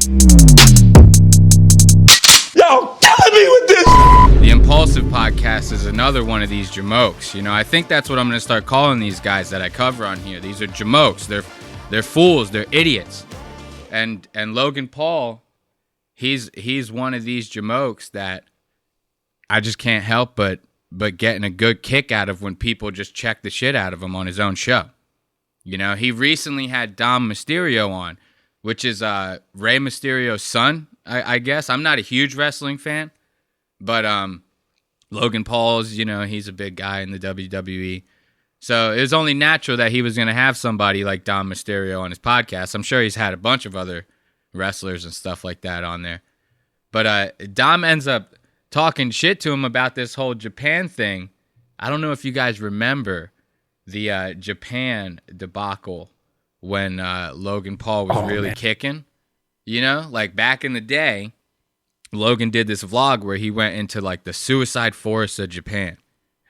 Y'all killing me with this. The Impaulsive Podcast is another one of these jamokes. You know, I think that's what I'm going to start calling these guys that I cover on here. These are jamokes. They're fools. They're idiots. And Logan Paul, he's one of these jamokes that I just can't help but getting a good kick out of when people just check the shit out of him on his own show. You know, he recently had Dom Mysterio on, which is Rey Mysterio's son, I guess. I'm not a huge wrestling fan, but Logan Paul's, you know, he's a big guy in the WWE. So it was only natural that he was going to have somebody like Dom Mysterio on his podcast. I'm sure he's had a bunch of other wrestlers and stuff like that on there. But Dom ends up talking shit to him about this whole Japan thing. I don't know if you guys remember the Japan debacle when Logan Paul was really kicking. You know, like back in the day, Logan did this vlog where he went into like the suicide forest of Japan.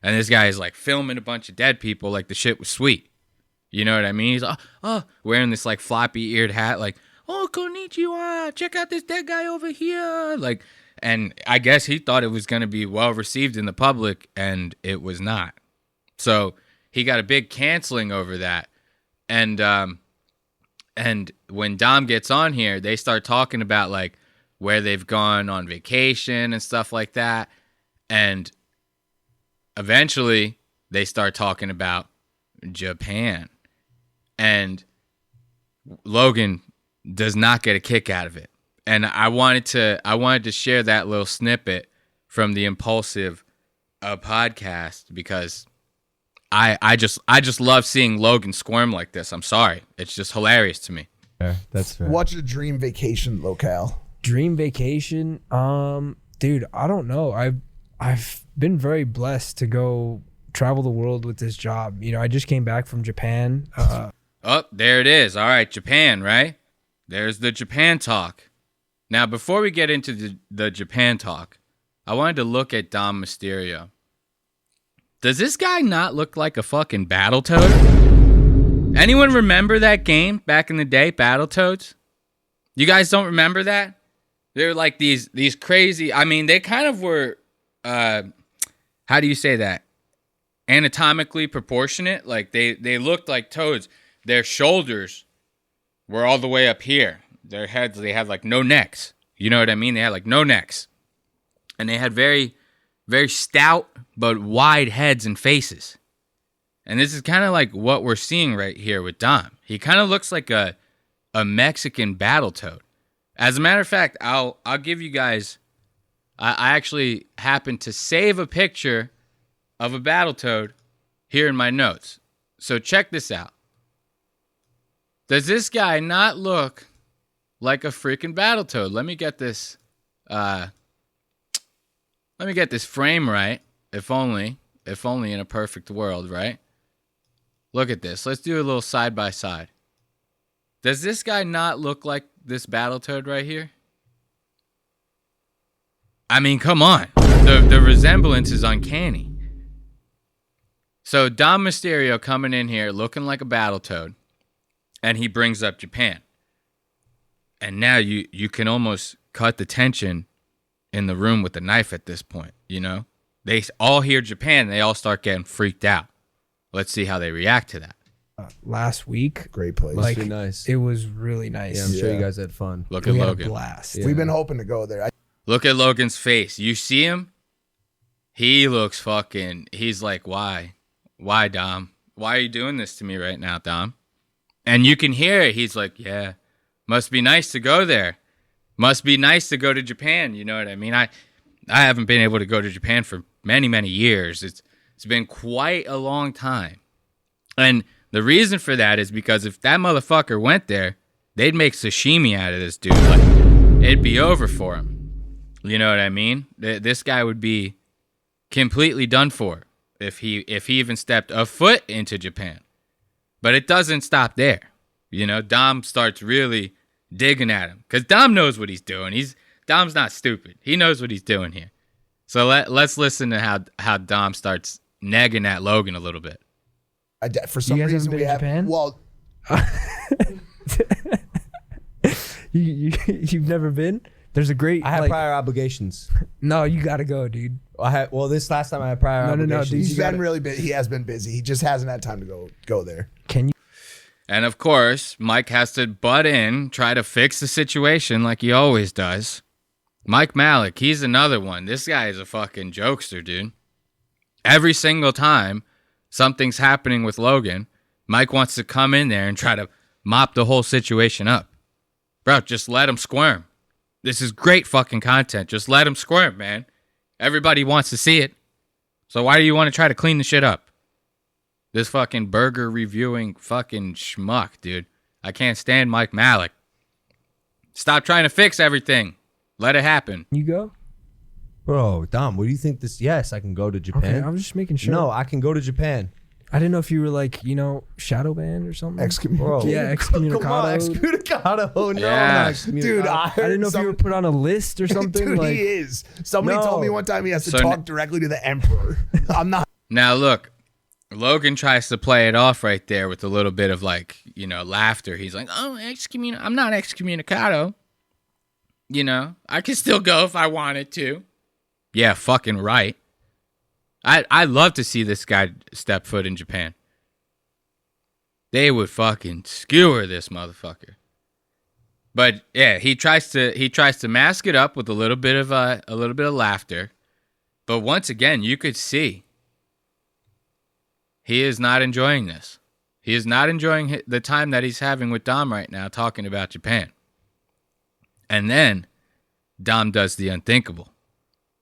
And this guy is like filming a bunch of dead people like the shit was sweet. You know what I mean? He's wearing this like floppy eared hat like, oh, konnichiwa, check out this dead guy over here. Like, and I guess he thought it was going to be well received in the public, and it was not. So he got a big canceling over that. And when Dom gets on here, they start talking about like where they've gone on vacation and stuff like that. And eventually they start talking about Japan. And Logan does not get a kick out of it. And I wanted to share that little snippet from the Impaulsive podcast because I just love seeing Logan squirm like this. I'm sorry. It's just hilarious to me. Yeah, that's fair. What's your dream vacation locale? Dream vacation? Dude, I don't know. I've been very blessed to go travel the world with this job. You know, I just came back from Japan. Oh, there it is. All right, Japan, right? There's the Japan talk. Now, before we get into the Japan talk, I wanted to look at Dom Mysterio. Does this guy not look like a fucking Battletoad? Anyone remember that game back in the day, Battletoads? You guys don't remember that? They're like these crazy, I mean, they kind of were, how do you say that? Anatomically proportionate. Like they looked like toads. Their shoulders were all the way up here. Their heads, they had like no necks. You know what I mean? They had like no necks. And they had very, very stout but wide heads and faces. And this is kind of like what we're seeing right here with Dom. He kind of looks like a Mexican Battletoad. As a matter of fact, I'll give you guys, I actually happened to save a picture of a Battletoad here in my notes. So check this out. Does this guy not look like a freaking Battletoad? Let me get this frame right. If only in a perfect world, right? Look at this. Let's do a little side by side. Does this guy not look like this Battletoad right here? I mean, come on. The resemblance is uncanny. So Dom Mysterio coming in here looking like a Battletoad, and he brings up Japan. And now you can almost cut the tension in the room with a knife at this point, you know? They all hear Japan, and they all start getting freaked out. Let's see how they react to that. Last week, Great place. like, be nice. It was really nice. Yeah, I'm sure you guys had fun. Look at We had a Logan. blast. Yeah. We've been hoping to go there. Look at Logan's face. You see him? He looks fucking... He's like, why? Why, Dom? Why are you doing this to me right now, Dom? And you can hear it. He's like, yeah, must be nice to go there. Must be nice to go to Japan. You know what I mean? I haven't been able to go to Japan for many, many years. It's been quite a long time. And the reason for that is because if that motherfucker went there, they'd make sashimi out of this dude. Like, it'd be over for him. You know what I mean? This guy would be completely done for if he even stepped a foot into Japan. But it doesn't stop there. You know, Dom starts really digging at him because Dom knows what he's doing. Dom's not stupid. He knows what he's doing here. So let's listen to how Dom starts negging at Logan a little bit. For some You guys reason haven't we been to have. Japan? Well, You've never been? There's a great. I have like, prior obligations. No, you gotta go, dude. This last time I had prior obligations. dude, He's been really busy. He has been busy. He just hasn't had time to go there. Can you? And of course, Mike has to butt in, try to fix the situation like he always does. Mike Malik, he's another one. This guy is a fucking jokester, dude. Every single time something's happening with Logan, Mike wants to come in there and try to mop the whole situation up. Bro, just let him squirm. This is great fucking content. Just let him squirm, man. Everybody wants to see it. So why do you want to try to clean the shit up? This fucking burger reviewing fucking schmuck, dude. I can't stand Mike Malik. Stop trying to fix everything. Let it happen. You go? Bro, Dom, what do you think this? Yes, I can go to Japan. Okay, I'm just making sure. No, I can go to Japan. I didn't know if you were like, shadow banned or something. Excommunicado. Yeah, excommunicado. Come on, excommunicado. No, Yeah. Dude, I didn't know if you were put on a list or something. Dude, like, he is. Somebody No. told me one time he has to So talk directly to the emperor. I'm not. Now, look, Logan tries to play it off right there with a little bit of laughter. He's like, oh, I'm not excommunicado. I can still go if I wanted to. Yeah, fucking right. I'd love to see this guy step foot in Japan. They would fucking skewer this motherfucker. But yeah, he tries to mask it up with a little bit of laughter. But once again, you could see he is not enjoying this. He is not enjoying the time that he's having with Dom right now talking about Japan. And then Dom does the unthinkable.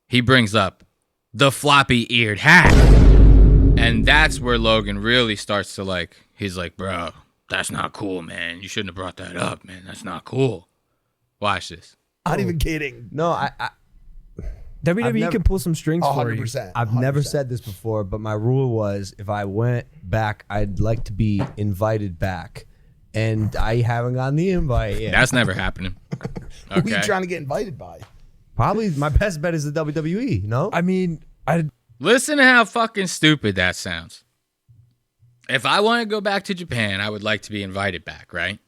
He brings up the floppy-eared hat. And that's where Logan really starts to he's like, bro, that's not cool, man. You shouldn't have brought that up, man. That's not cool. Watch this. Not even kidding. No, I WWE can pull some strings for you. 100%. I've never said this before, but my rule was if I went back, I'd like to be invited back. And I haven't gotten the invite yet. That's never happening. Who are you Okay. trying to get invited by? Probably my best bet is the WWE, no? I mean, Listen to how fucking stupid that sounds. If I want to go back to Japan, I would like to be invited back, right?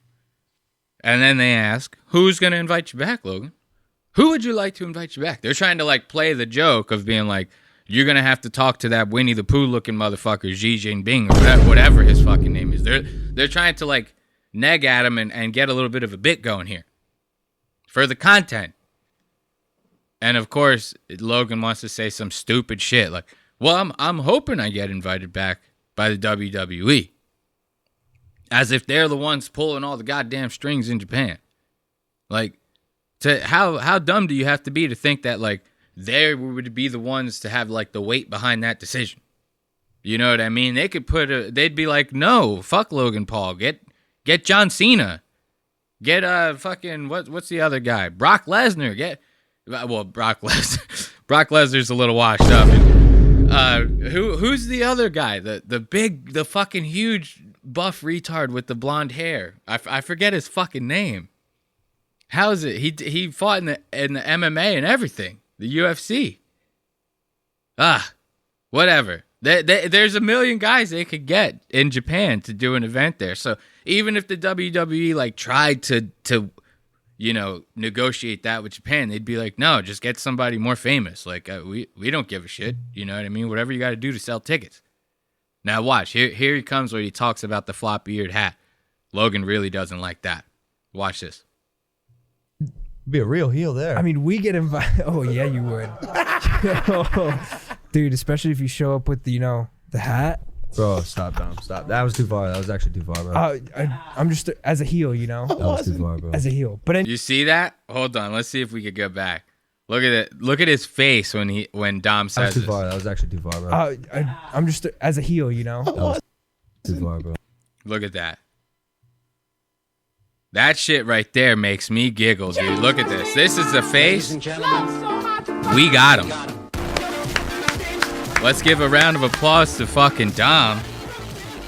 And then they ask, who's going to invite you back, Logan? Who would you like to invite you back? They're trying to play the joke of being like, you're going to have to talk to that Winnie the Pooh looking motherfucker, Xi Jinping, or whatever his fucking name is. They're trying to neg at him and get a little bit of a bit going here for the content. And of course, Logan wants to say some stupid shit like, well, I'm hoping I get invited back by the WWE. As if they're the ones pulling all the goddamn strings in Japan. How dumb do you have to be to think that they would be the ones to have the weight behind that decision? You know what I mean? They could they'd be like, no, fuck Logan Paul. Get John Cena. Get fucking what's the other guy? Brock Lesnar. Brock Lesnar. Brock Lesnar's a little washed up. And, who's the other guy? The fucking huge buff retard with the blonde hair. I forget his fucking name. How is it? He fought in the MMA and everything. The UFC. Whatever. There's a million guys they could get in Japan to do an event there. So even if the WWE tried to negotiate that with Japan, they'd be like, no, just get somebody more famous. We don't give a shit. You know what I mean? Whatever you got to do to sell tickets. Now watch. Here he comes where he talks about the floppy-eared hat. Logan really doesn't like that. Watch this. Be a real heel there. I mean, we get invited. Oh yeah, you would, dude. Especially if you show up with the hat. Bro, stop, Dom. Stop. That was too far. That was actually too far, bro. I'm just as a heel, That was too far, bro. as a heel. But You see that? Hold on. Let's see if we could go back. Look at it. Look at his face when Dom That says was too this. far. That was actually too far, bro. I'm just as a heel, That was too far, bro. Look at that. That shit right there makes me giggle, dude. Look at this. This is the face. We got him. Let's give a round of applause to fucking Dom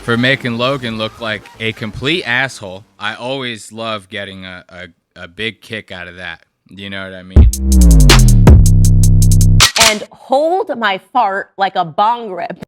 for making Logan look like a complete asshole. I always love getting a big kick out of that. You know what I mean? And hold my fart like a bong rip.